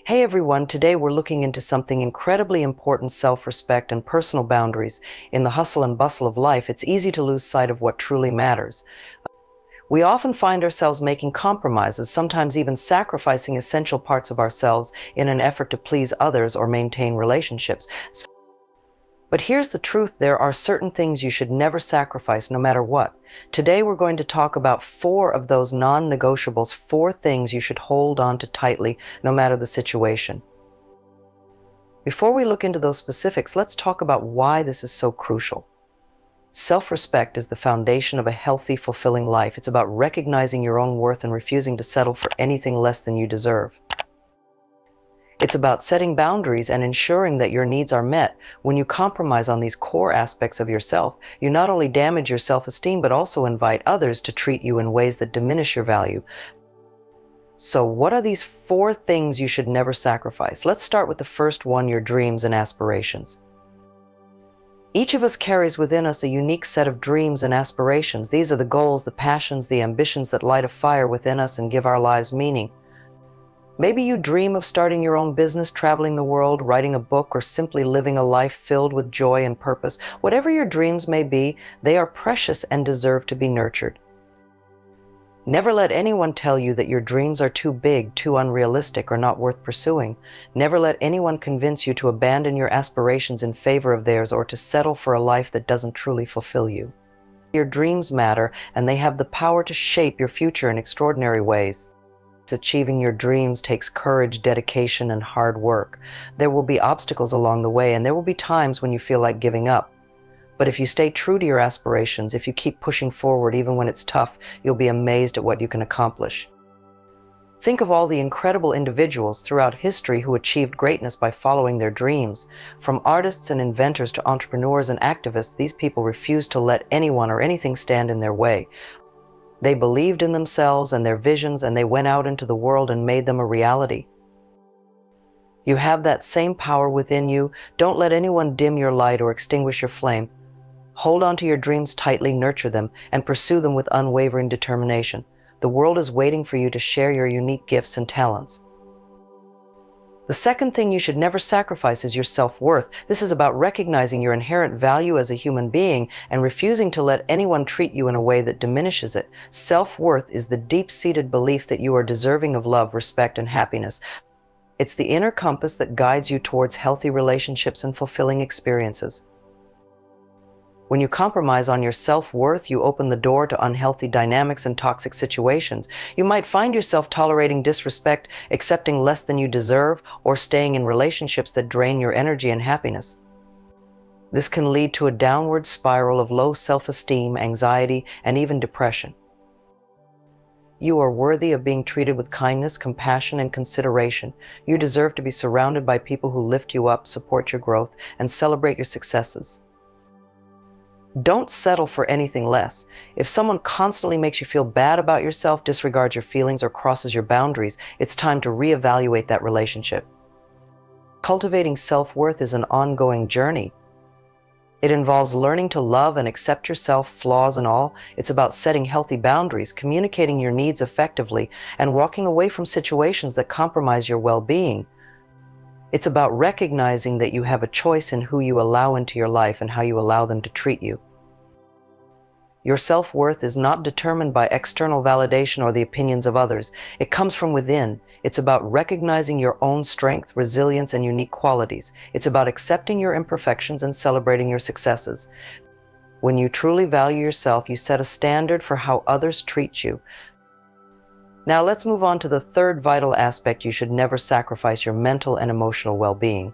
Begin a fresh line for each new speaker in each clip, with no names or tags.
Hey everyone, today we're looking into something incredibly important: self-respect and personal boundaries. In the hustle and bustle of life, it's easy to lose sight of what truly matters. We often find ourselves making compromises, sometimes even sacrificing essential parts of ourselves in an effort to please others or maintain relationships. But here's the truth: there are certain things you should never sacrifice, no matter what. Today we're going to talk about 4 of those non-negotiables, 4 things you should hold on to tightly, no matter the situation. Before we look into those specifics, let's talk about why this is so crucial. Self-respect is the foundation of a healthy, fulfilling life. It's about recognizing your own worth and refusing to settle for anything less than you deserve. It's about setting boundaries and ensuring that your needs are met. When you compromise on these core aspects of yourself, you not only damage your self-esteem, but also invite others to treat you in ways that diminish your value. So what are these 4 things you should never sacrifice? Let's start with the first one: your dreams and aspirations. Each of us carries within us a unique set of dreams and aspirations. These are the goals, the passions, the ambitions that light a fire within us and give our lives meaning. Maybe you dream of starting your own business, traveling the world, writing a book, or simply living a life filled with joy and purpose. Whatever your dreams may be, they are precious and deserve to be nurtured. Never let anyone tell you that your dreams are too big, too unrealistic, or not worth pursuing. Never let anyone convince you to abandon your aspirations in favor of theirs, or to settle for a life that doesn't truly fulfill you. Your dreams matter, and they have the power to shape your future in extraordinary ways. Achieving your dreams takes courage, dedication, and hard work. There will be obstacles along the way, and there will be times when you feel like giving up. But if you stay true to your aspirations, if you keep pushing forward even when it's tough, you'll be amazed at what you can accomplish. Think of all the incredible individuals throughout history who achieved greatness by following their dreams. From artists and inventors to entrepreneurs and activists, these people refused to let anyone or anything stand in their way. They believed in themselves and their visions, and they went out into the world and made them a reality. You have that same power within you. Don't let anyone dim your light or extinguish your flame. Hold on to your dreams tightly, nurture them, and pursue them with unwavering determination. The world is waiting for you to share your unique gifts and talents. The second thing you should never sacrifice is your self-worth. This is about recognizing your inherent value as a human being and refusing to let anyone treat you in a way that diminishes it. Self-worth is the deep-seated belief that you are deserving of love, respect, and happiness. It's the inner compass that guides you towards healthy relationships and fulfilling experiences. When you compromise on your self-worth, you open the door to unhealthy dynamics and toxic situations. You might find yourself tolerating disrespect, accepting less than you deserve, or staying in relationships that drain your energy and happiness. This can lead to a downward spiral of low self-esteem, anxiety, and even depression. You are worthy of being treated with kindness, compassion, and consideration. You deserve to be surrounded by people who lift you up, support your growth, and celebrate your successes. Don't settle for anything less. If someone constantly makes you feel bad about yourself, disregards your feelings, or crosses your boundaries, it's time to reevaluate that relationship. Cultivating self-worth is an ongoing journey. It involves learning to love and accept yourself, flaws and all. It's about setting healthy boundaries, communicating your needs effectively, and walking away from situations that compromise your well-being. It's about recognizing that you have a choice in who you allow into your life and how you allow them to treat you. Your self-worth is not determined by external validation or the opinions of others. It comes from within. It's about recognizing your own strength, resilience, and unique qualities. It's about accepting your imperfections and celebrating your successes. When you truly value yourself, you set a standard for how others treat you. Now let's move on to the third vital aspect you should never sacrifice: your mental and emotional well-being.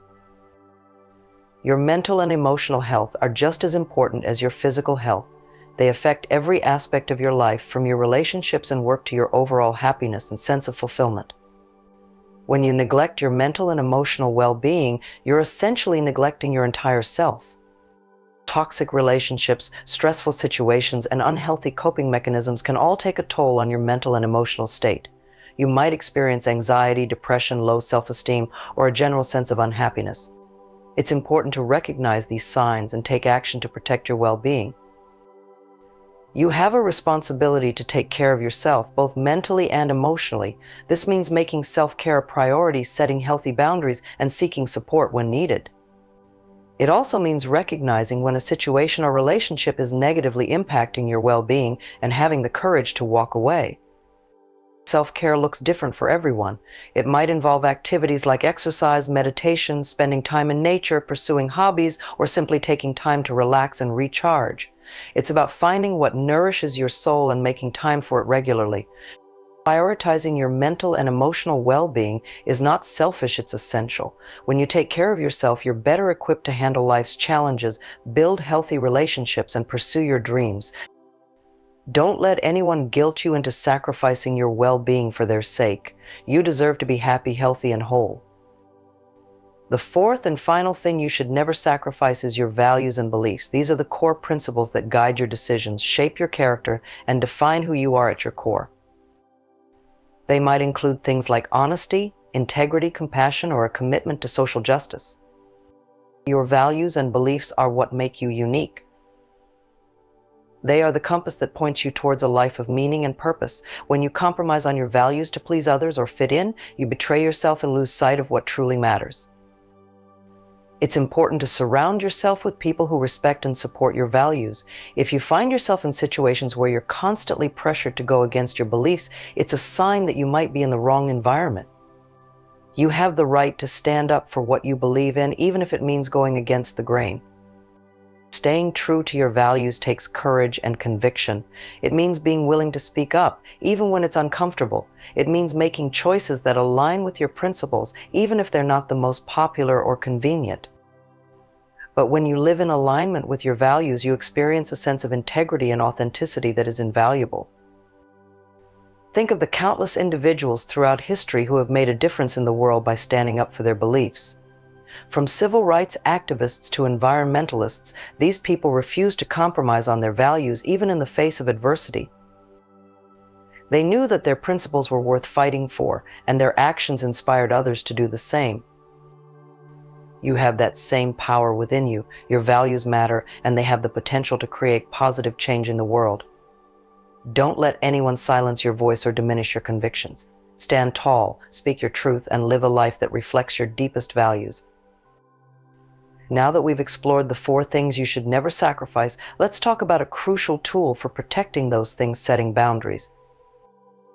Your mental and emotional health are just as important as your physical health. They affect every aspect of your life, from your relationships and work to your overall happiness and sense of fulfillment. When you neglect your mental and emotional well-being, you're essentially neglecting your entire self. Toxic relationships, stressful situations, and unhealthy coping mechanisms can all take a toll on your mental and emotional state. You might experience anxiety, depression, low self-esteem, or a general sense of unhappiness. It's important to recognize these signs and take action to protect your well-being. You have a responsibility to take care of yourself, both mentally and emotionally. This means making self-care a priority, setting healthy boundaries, and seeking support when needed. It also means recognizing when a situation or relationship is negatively impacting your well-being and having the courage to walk away. Self-care looks different for everyone. It might involve activities like exercise, meditation, spending time in nature, pursuing hobbies, or simply taking time to relax and recharge. It's about finding what nourishes your soul and making time for it regularly. Prioritizing your mental and emotional well-being is not selfish, it's essential. When you take care of yourself, you're better equipped to handle life's challenges, build healthy relationships, and pursue your dreams. Don't let anyone guilt you into sacrificing your well-being for their sake. You deserve to be happy, healthy, and whole. The fourth and final thing you should never sacrifice is your values and beliefs. These are the core principles that guide your decisions, shape your character, and define who you are at your core. They might include things like honesty, integrity, compassion, or a commitment to social justice. Your values and beliefs are what make you unique. They are the compass that points you towards a life of meaning and purpose. When you compromise on your values to please others or fit in, you betray yourself and lose sight of what truly matters. It's important to surround yourself with people who respect and support your values. If you find yourself in situations where you're constantly pressured to go against your beliefs, it's a sign that you might be in the wrong environment. You have the right to stand up for what you believe in, even if it means going against the grain. Staying true to your values takes courage and conviction. It means being willing to speak up, even when it's uncomfortable. It means making choices that align with your principles, even if they're not the most popular or convenient. But when you live in alignment with your values, you experience a sense of integrity and authenticity that is invaluable. Think of the countless individuals throughout history who have made a difference in the world by standing up for their beliefs. From civil rights activists to environmentalists, these people refused to compromise on their values even in the face of adversity. They knew that their principles were worth fighting for, and their actions inspired others to do the same. You have that same power within you. Your values matter, and they have the potential to create positive change in the world. Don't let anyone silence your voice or diminish your convictions. Stand tall, speak your truth, and live a life that reflects your deepest values. Now that we've explored the 4 things you should never sacrifice, let's talk about a crucial tool for protecting those things: setting boundaries.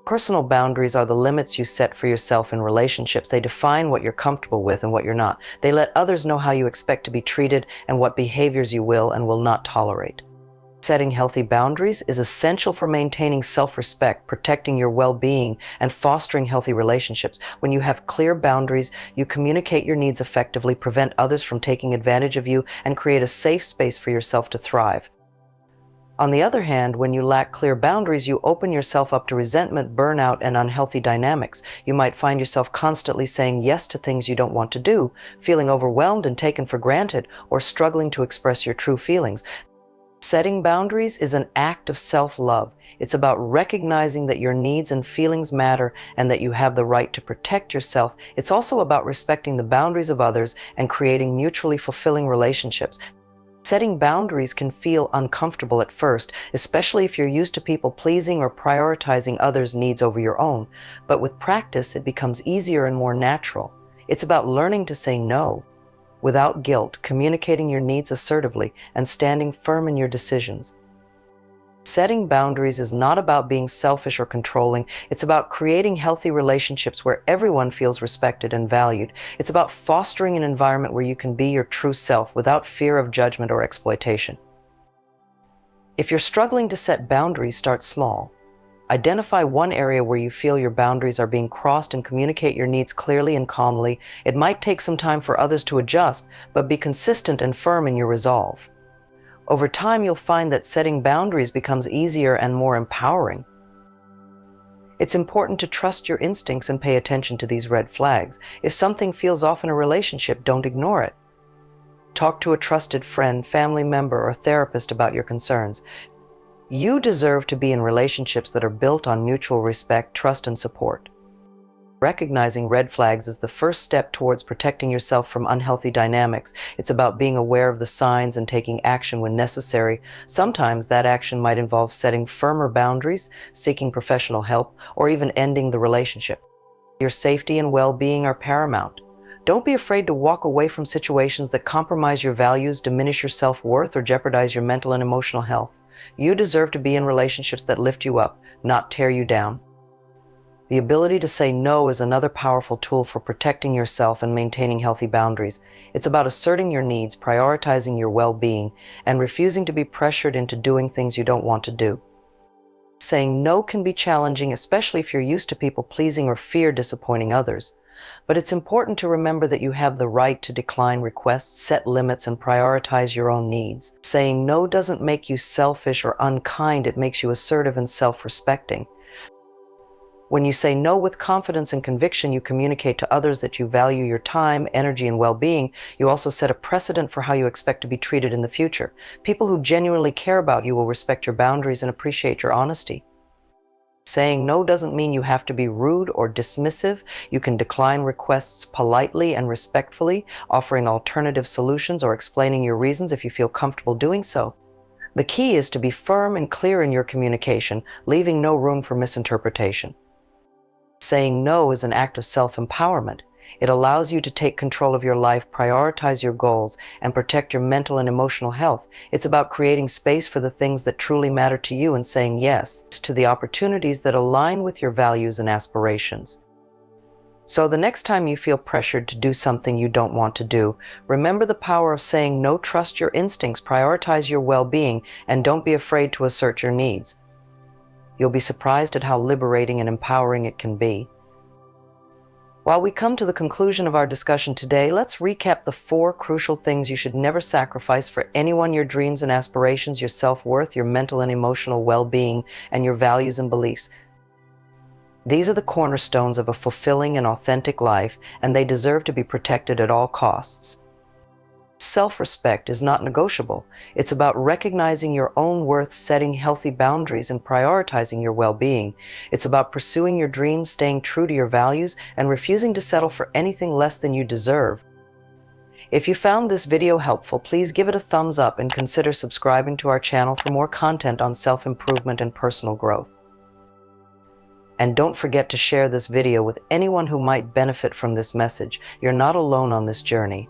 Personal boundaries are the limits you set for yourself in relationships. They define what you're comfortable with and what you're not. They let others know how you expect to be treated and what behaviors you will and will not tolerate. Setting healthy boundaries is essential for maintaining self-respect, protecting your well-being, and fostering healthy relationships. When you have clear boundaries, you communicate your needs effectively, prevent others from taking advantage of you, and create a safe space for yourself to thrive. On the other hand, when you lack clear boundaries, you open yourself up to resentment, burnout, and unhealthy dynamics. You might find yourself constantly saying yes to things you don't want to do, feeling overwhelmed and taken for granted, or struggling to express your true feelings. Setting boundaries is an act of self-love. It's about recognizing that your needs and feelings matter and that you have the right to protect yourself. It's also about respecting the boundaries of others and creating mutually fulfilling relationships. Setting boundaries can feel uncomfortable at first, especially if you're used to people pleasing or prioritizing others' needs over your own. But with practice, it becomes easier and more natural. It's about learning to say no without guilt, communicating your needs assertively, and standing firm in your decisions. Setting boundaries is not about being selfish or controlling. It's about creating healthy relationships where everyone feels respected and valued. It's about fostering an environment where you can be your true self without fear of judgment or exploitation. If you're struggling to set boundaries, start small. Identify one area where you feel your boundaries are being crossed and communicate your needs clearly and calmly. It might take some time for others to adjust, but be consistent and firm in your resolve. Over time, you'll find that setting boundaries becomes easier and more empowering. It's important to trust your instincts and pay attention to these red flags. If something feels off in a relationship, don't ignore it. Talk to a trusted friend, family member, or therapist about your concerns. You deserve to be in relationships that are built on mutual respect, trust, and support. Recognizing red flags is the first step towards protecting yourself from unhealthy dynamics. It's about being aware of the signs and taking action when necessary. Sometimes that action might involve setting firmer boundaries, seeking professional help, or even ending the relationship. Your safety and well-being are paramount. Don't be afraid to walk away from situations that compromise your values, diminish your self-worth, or jeopardize your mental and emotional health. You deserve to be in relationships that lift you up, not tear you down. The ability to say no is another powerful tool for protecting yourself and maintaining healthy boundaries. It's about asserting your needs, prioritizing your well-being, and refusing to be pressured into doing things you don't want to do. Saying no can be challenging, especially if you're used to people pleasing or fear disappointing others. But it's important to remember that you have the right to decline requests, set limits, and prioritize your own needs. Saying no doesn't make you selfish or unkind, it makes you assertive and self-respecting. When you say no with confidence and conviction, you communicate to others that you value your time, energy, and well-being. You also set a precedent for how you expect to be treated in the future. People who genuinely care about you will respect your boundaries and appreciate your honesty. Saying no doesn't mean you have to be rude or dismissive. You can decline requests politely and respectfully, offering alternative solutions or explaining your reasons if you feel comfortable doing so. The key is to be firm and clear in your communication, leaving no room for misinterpretation. Saying no is an act of self-empowerment. It allows you to take control of your life, prioritize your goals, and protect your mental and emotional health. It's about creating space for the things that truly matter to you and saying yes to the opportunities that align with your values and aspirations. So the next time you feel pressured to do something you don't want to do, remember the power of saying no. Trust your instincts, prioritize your well-being, and don't be afraid to assert your needs. You'll be surprised at how liberating and empowering it can be. While we come to the conclusion of our discussion today, let's recap the 4 crucial things you should never sacrifice for anyone: your dreams and aspirations, your self-worth, your mental and emotional well-being, and your values and beliefs. These are the cornerstones of a fulfilling and authentic life, and they deserve to be protected at all costs. Self-respect is not negotiable. It's about recognizing your own worth, setting healthy boundaries, and prioritizing your well-being. It's about pursuing your dreams, staying true to your values, and refusing to settle for anything less than you deserve. If you found this video helpful, please give it a thumbs up and consider subscribing to our channel for more content on self-improvement and personal growth. And don't forget to share this video with anyone who might benefit from this message. You're not alone on this journey.